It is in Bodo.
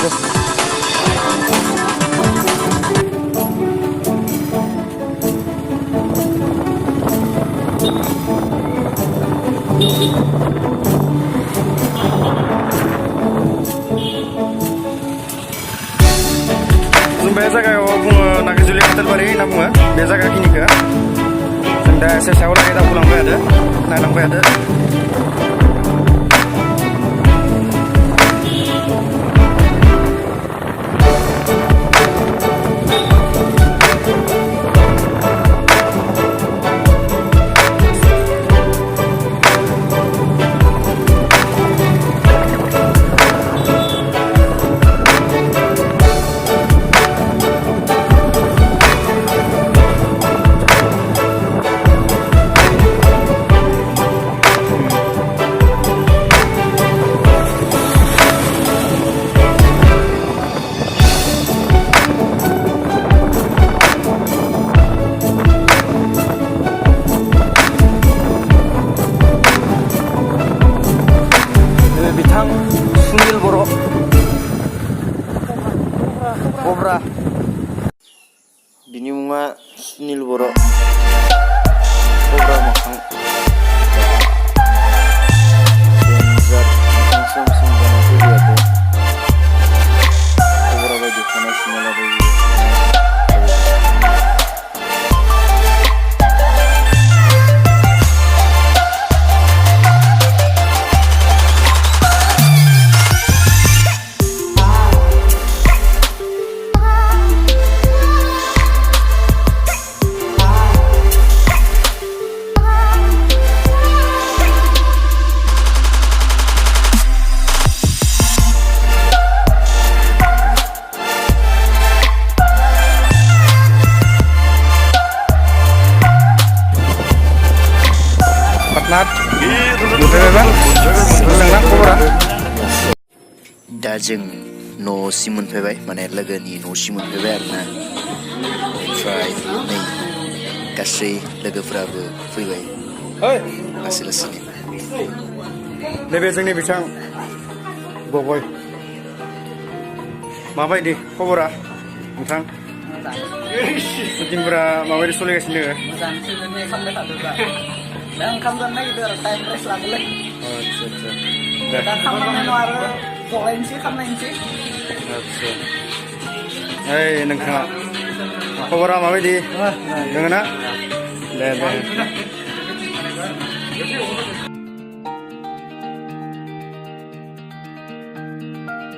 Bे जायगायाव बुङो नागाजुलि हटेलबारि होनना बुङो बे जायगाखिनिखौ जों दा एसे सायाव लागै दावखोलांबाय थादो नायलांबाय थादो Obra bini muङा Sunil बर' Obra मोखां देन्जार मोखां सोम सोम जाना फैबाय Obra बायदि खानाय सिनना लाबोयो दा जों न'सिम मोनफैबाय माने लोगोनि न'सिम मोनफैबाय आरोना ओमफ्राय नै गासै लोगोफोराबो फैबाय लासै लासैनो नैबे जोंनि बिथां बबय माबायदि खबरा नोंथां शुटिंफोरा माबायदि सोलिगासिनो मोजां सोलिनाय खालामबाय थादोंब्रा दा ओंखाम जानो नागिरदों आरो टाइम रेस्ट लादोंलै आदसा दा खालामनाय नङा आरो जलायनोसै खालामनायनोसै आदसा ओइ नोंथाङा खबरा माबायदि दोङो ना दे